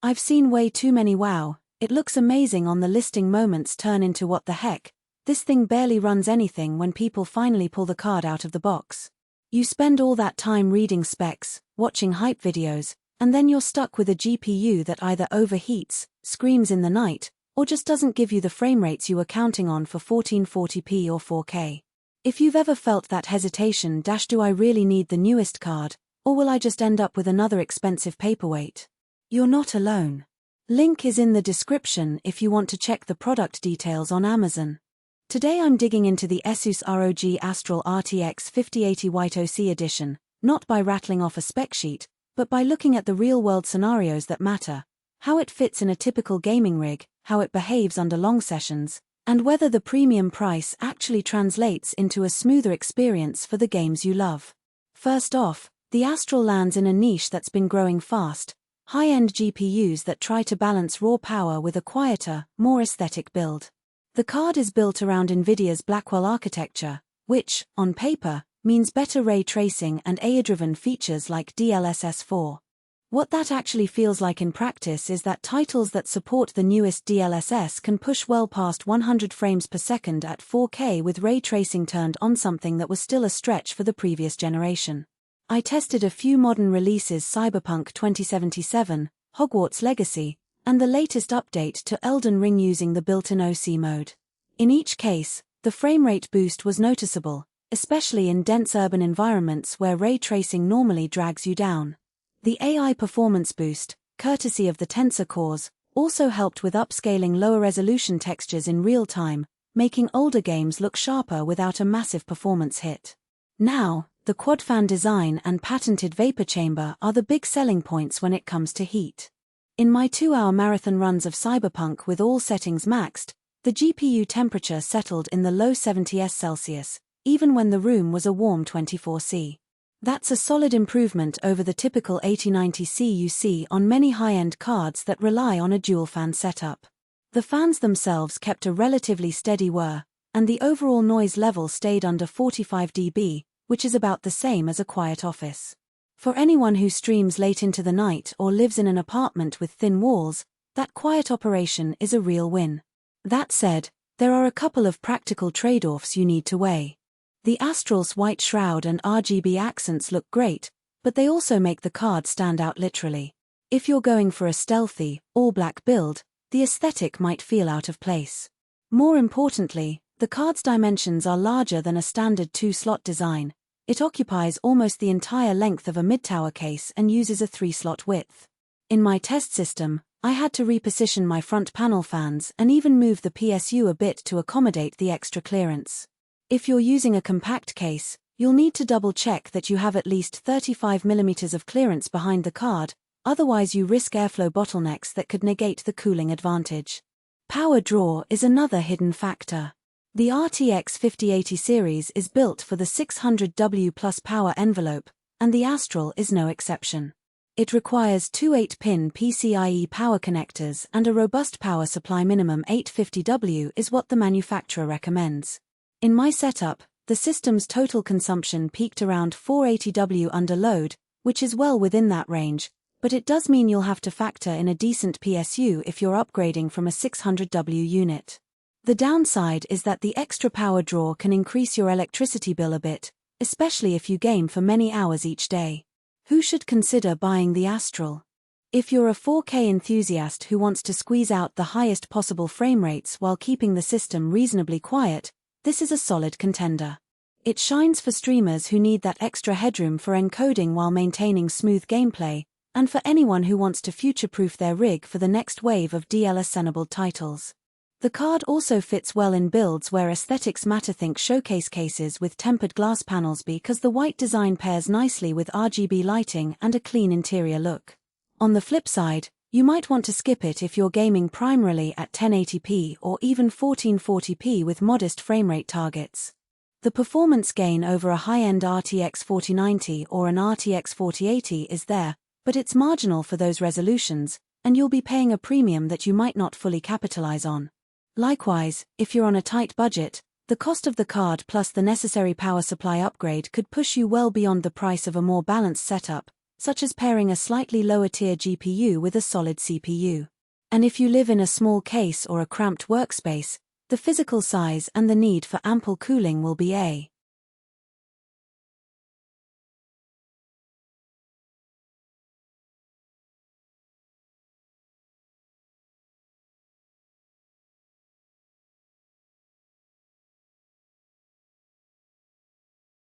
I've seen way too many wow, it looks amazing on the listing moments turn into what the heck, this thing barely runs anything when people finally pull the card out of the box. You spend all that time reading specs, watching hype videos, and then you're stuck with a GPU that either overheats, screams in the night, or just doesn't give you the frame rates you were counting on for 1440p or 4K. If you've ever felt that hesitation, do I really need the newest card, or will I just end up with another expensive paperweight? You're not alone. Link is in the description if you want to check the product details on Amazon. Today I'm digging into the ASUS ROG Astral RTX 5080 White OC edition, not by rattling off a spec sheet, but by looking at the real-world scenarios that matter, how it fits in a typical gaming rig, how it behaves under long sessions, and whether the premium price actually translates into a smoother experience for the games you love. First off, the Astral lands in a niche that's been growing fast, high-end GPUs that try to balance raw power with a quieter, more aesthetic build. The card is built around NVIDIA's Blackwell architecture, which, on paper, means better ray tracing and AI-driven features like DLSS 4. What that actually feels like in practice is that titles that support the newest DLSS can push well past 100 frames per second at 4K with ray tracing turned on, something that was still a stretch for the previous generation. I tested a few modern releases: Cyberpunk 2077, Hogwarts Legacy, and the latest update to Elden Ring using the built-in OC mode. In each case, the frame rate boost was noticeable, especially in dense urban environments where ray tracing normally drags you down. The AI performance boost, courtesy of the Tensor cores, also helped with upscaling lower-resolution textures in real time, making older games look sharper without a massive performance hit. Now, the quad-fan design and patented vapor chamber are the big selling points when it comes to heat. In my 2-hour marathon runs of Cyberpunk with all settings maxed, the GPU temperature settled in the low 70s Celsius, even when the room was a warm 24°C. That's a solid improvement over the typical 80-90°C you see on many high-end cards that rely on a dual-fan setup. The fans themselves kept a relatively steady whir, and the overall noise level stayed under 45 dB, which is about the same as a quiet office. For anyone who streams late into the night or lives in an apartment with thin walls, that quiet operation is a real win. That said, there are a couple of practical trade-offs you need to weigh. The Astral's white shroud and RGB accents look great, but they also make the card stand out literally. If you're going for a stealthy, all-black build, the aesthetic might feel out of place. More importantly, the card's dimensions are larger than a standard 2-slot design. It occupies almost the entire length of a mid-tower case and uses a 3-slot width. In my test system, I had to reposition my front panel fans and even move the PSU a bit to accommodate the extra clearance. If you're using a compact case, you'll need to double-check that you have at least 35mm of clearance behind the card, otherwise you risk airflow bottlenecks that could negate the cooling advantage. Power draw is another hidden factor. The RTX 5080 series is built for the 600W plus power envelope, and the Astral is no exception. It requires two 8-pin PCIe power connectors, and a robust power supply. Minimum 850W is what the manufacturer recommends. In my setup, the system's total consumption peaked around 480W under load, which is well within that range, but it does mean you'll have to factor in a decent PSU if you're upgrading from a 600W unit. The downside is that the extra power draw can increase your electricity bill a bit, especially if you game for many hours each day. Who should consider buying the Astral? If you're a 4K enthusiast who wants to squeeze out the highest possible frame rates while keeping the system reasonably quiet, this is a solid contender. It shines for streamers who need that extra headroom for encoding while maintaining smooth gameplay, and for anyone who wants to future-proof their rig for the next wave of DLSS-enabled titles. The card also fits well in builds where aesthetics matter. Think showcase cases with tempered glass panels because the white design pairs nicely with RGB lighting and a clean interior look. On the flip side, you might want to skip it if you're gaming primarily at 1080p or even 1440p with modest framerate targets. The performance gain over a high-end RTX 4090 or an RTX 4080 is there, but it's marginal for those resolutions, and you'll be paying a premium that you might not fully capitalize on. Likewise, if you're on a tight budget, the cost of the card plus the necessary power supply upgrade could push you well beyond the price of a more balanced setup, such as pairing a slightly lower-tier GPU with a solid CPU. And if you live in a small case or a cramped workspace, the physical size and the need for ample cooling will be a